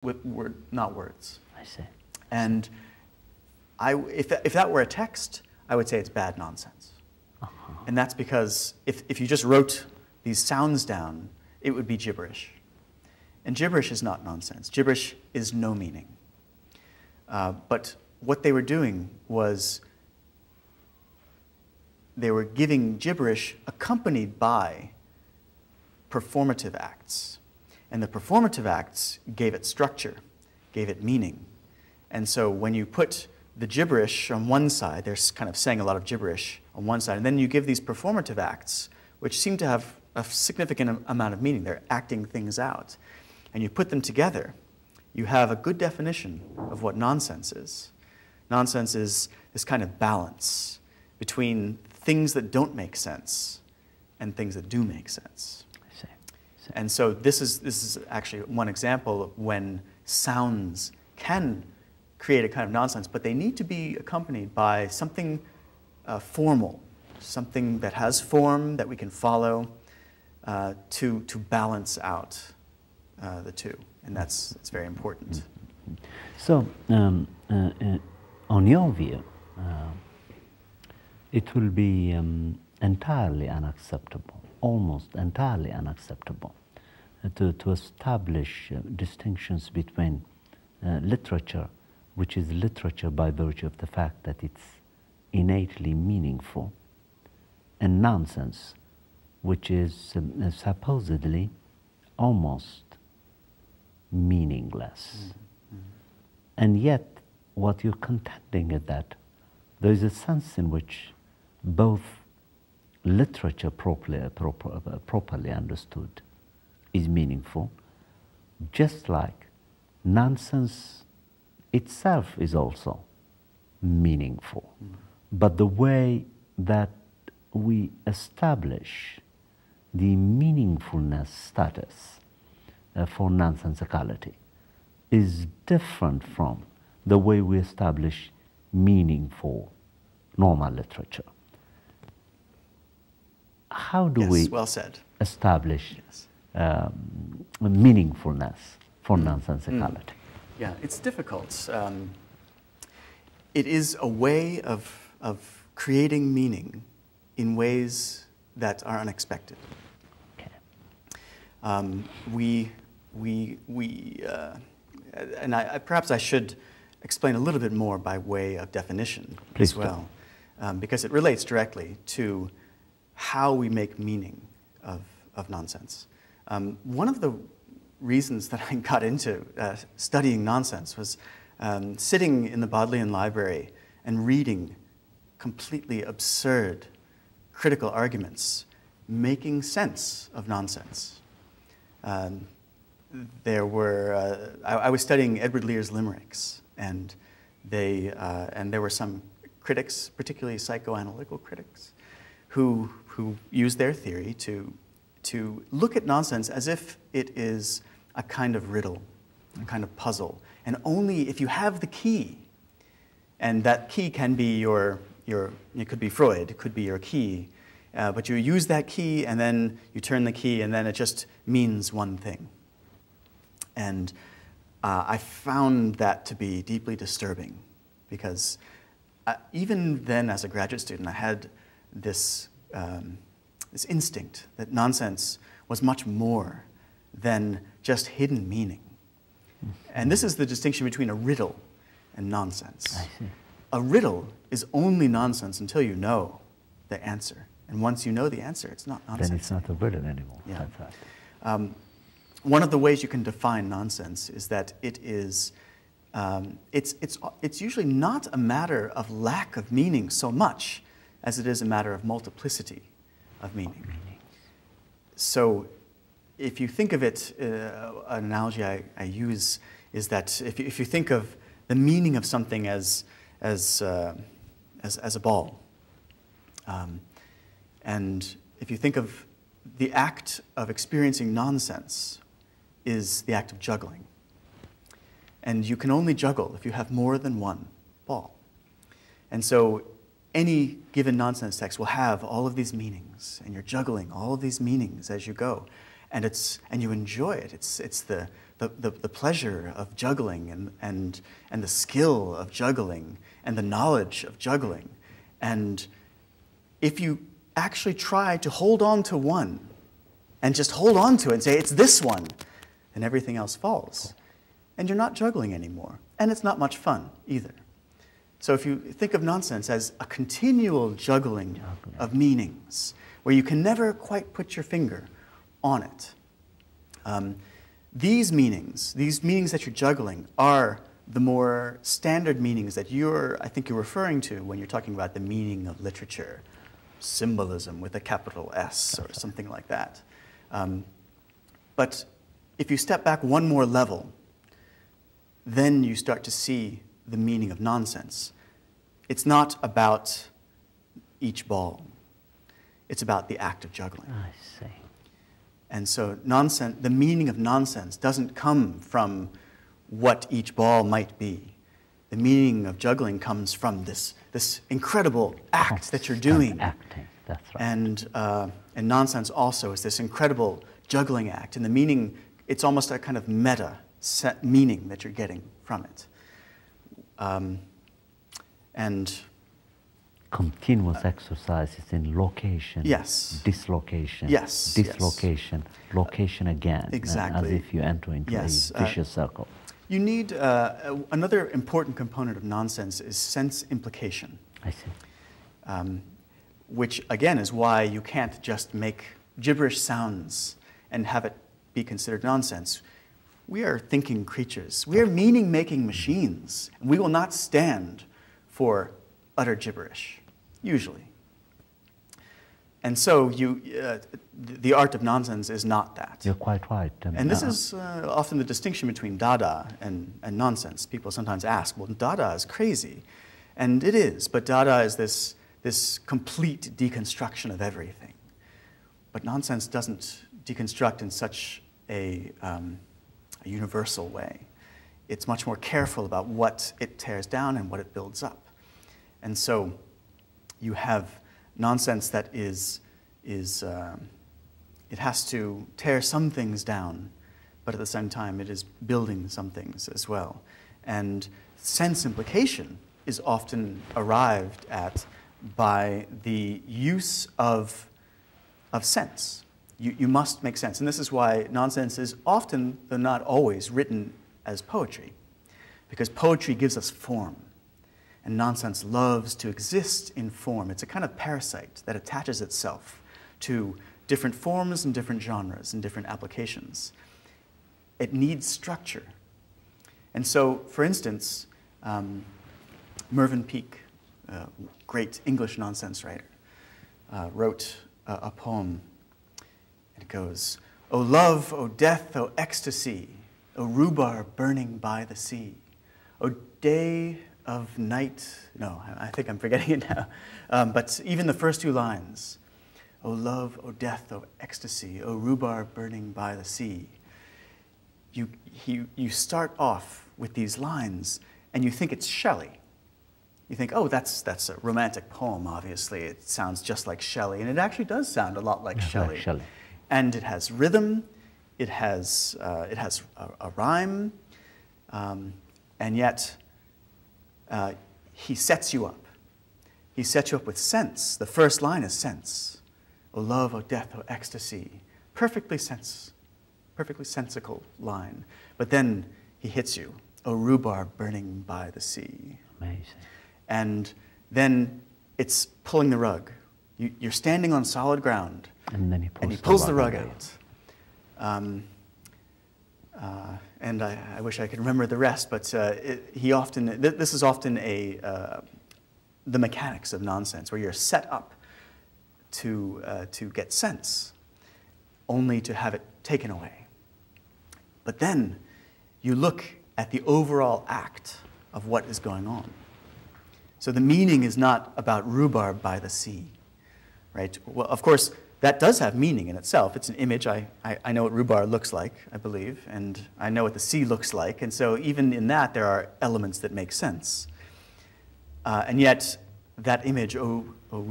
not words. I see. And if that were a text, I would say it's bad nonsense. And that's because if you just wrote these sounds down, it would be gibberish. And gibberish is not nonsense. Gibberish is no meaning. But what they were doing was they were giving gibberish accompanied by performative acts. And the performative acts gave it structure, gave it meaning. And so when you put the gibberish on one side, they're kind of saying a lot of gibberish on one side, and then you give these performative acts, which seem to have a significant amount of meaning. They're acting things out. And you put them together, you have a good definition of what nonsense is. Nonsense is this kind of balance between things that don't make sense and things that do make sense. I see. And so this is actually one example of when sounds can create a kind of nonsense, but they need to be accompanied by something formal, something that has form that we can follow to balance out the two, and that's very important. So, on your view, it will be entirely unacceptable, almost entirely unacceptable, to establish distinctions between literature, which is literature by virtue of the fact that it's innately meaningful, and nonsense, which is supposedly almost meaningless. And yet, what you're contending is that there is a sense in which both literature properly understood is meaningful, just like nonsense itself is also meaningful. But the way that we establish the meaningfulness status for nonsensicality is different from the way we establish meaning for normal literature. How do we well said. establish meaningfulness for nonsensicality? Yeah, it's difficult. It is a way of creating meaning in ways that are unexpected. Okay. Perhaps I should explain a little bit more by way of definition Please as well, because it relates directly to how we make meaning of nonsense. One of the reasons that I got into studying nonsense was sitting in the Bodleian Library and reading completely absurd critical arguments, making sense of nonsense. There were, I was studying Edward Lear's limericks, and there were some critics, particularly psychoanalytical critics, who used their theory to look at nonsense as if it is a kind of riddle, a kind of puzzle, and only if you have the key, and that key can be it could be Freud, it could be your key, but you use that key and then you turn the key and then it just means one thing. And I found that to be deeply disturbing because even then as a graduate student I had this instinct that nonsense was much more than just hidden meaning. And this is the distinction between a riddle and nonsense. I see. A riddle is only nonsense until you know the answer. And once you know the answer, it's not nonsense. Then it's not a riddle anymore. Yeah. That's right. One of the ways you can define nonsense is that it is, it's usually not a matter of lack of meaning so much as it is a matter of multiplicity of meaning. So if you think of it, an analogy I use is that if you think of the meaning of something as a ball, and if you think of the act of experiencing nonsense is the act of juggling. And you can only juggle if you have more than one ball. And so any given nonsense text will have all of these meanings, and you're juggling all of these meanings as you go. And you enjoy it. It's the the pleasure of juggling and the skill of juggling and the knowledge of juggling. And if you actually try to hold on to one and just hold on to it and say, it's this one, then everything else falls. And you're not juggling anymore. And it's not much fun either. So if you think of nonsense as a continual juggling of meanings, where you can never quite put your finger on it, these meanings that you're juggling are the more standard meanings that I think you're referring to when you're talking about the meaning of literature, symbolism with a capital S or something like that. But if you step back one more level, then you start to see the meaning of nonsense. It's not about each ball. It's about the act of juggling. I see. And so the meaning of nonsense doesn't come from what each ball might be. The meaning of juggling comes from this incredible act that you're doing. Acting, that's right. And nonsense also is this incredible juggling act. And the meaning, it's almost a kind of meta set meaning that you're getting from it. And continuous exercises in location, yes, dislocation, yes, dislocation, yes. Location again, exactly, as if you enter into yes. a vicious circle. You need another important component of nonsense is sense implication. I see. Which again is why you can't just make gibberish sounds and have it be considered nonsense. We are thinking creatures. We are meaning-making machines. We will not stand for utter gibberish, usually. And so the art of nonsense is not that. You're quite right. And this is often the distinction between Dada and nonsense. People sometimes ask, well, Dada is crazy. And it is, but Dada is this complete deconstruction of everything. But nonsense doesn't deconstruct in such a universal way. It's much more careful about what it tears down and what it builds up. And so you have nonsense that it has to tear some things down, but at the same time it is building some things as well. And sense implication is often arrived at by the use of sense. You must make sense. And this is why nonsense is often, though not always, written as poetry. Because poetry gives us form. And nonsense loves to exist in form. It's a kind of parasite that attaches itself to different forms and different genres and different applications. It needs structure. And so, for instance, Mervyn Peake, a great English nonsense writer, wrote a poem. It goes, "O love, O death, O ecstasy, O rhubarb burning by the sea, O day of night," no, I think I'm forgetting it now, but even the first two lines, "O love, O death, O ecstasy, O rhubarb burning by the sea," you start off with these lines and you think it's Shelley. You think, oh, that's a romantic poem, obviously. It sounds just like Shelley, and it actually does sound a lot like Shelley. Like Shelley. And it has rhythm, it has a rhyme, and yet he sets you up. He sets you up with sense. The first line is sense. O love, O death, O ecstasy. Perfectly sensical line. But then he hits you. O rhubarb burning by the sea. Amazing. And then it's pulling the rug. You're standing on solid ground. And then he pulls the rug out. And I wish I could remember the rest, but this is often the mechanics of nonsense, where you're set up to get sense, only to have it taken away. But then you look at the overall act of what is going on. So the meaning is not about rhubarb by the sea, right? Well, of course, that does have meaning in itself. It's an image. I know what rhubarb looks like, I believe, and I know what the sea looks like. And so even in that, there are elements that make sense. And yet, that image, oh rhubarb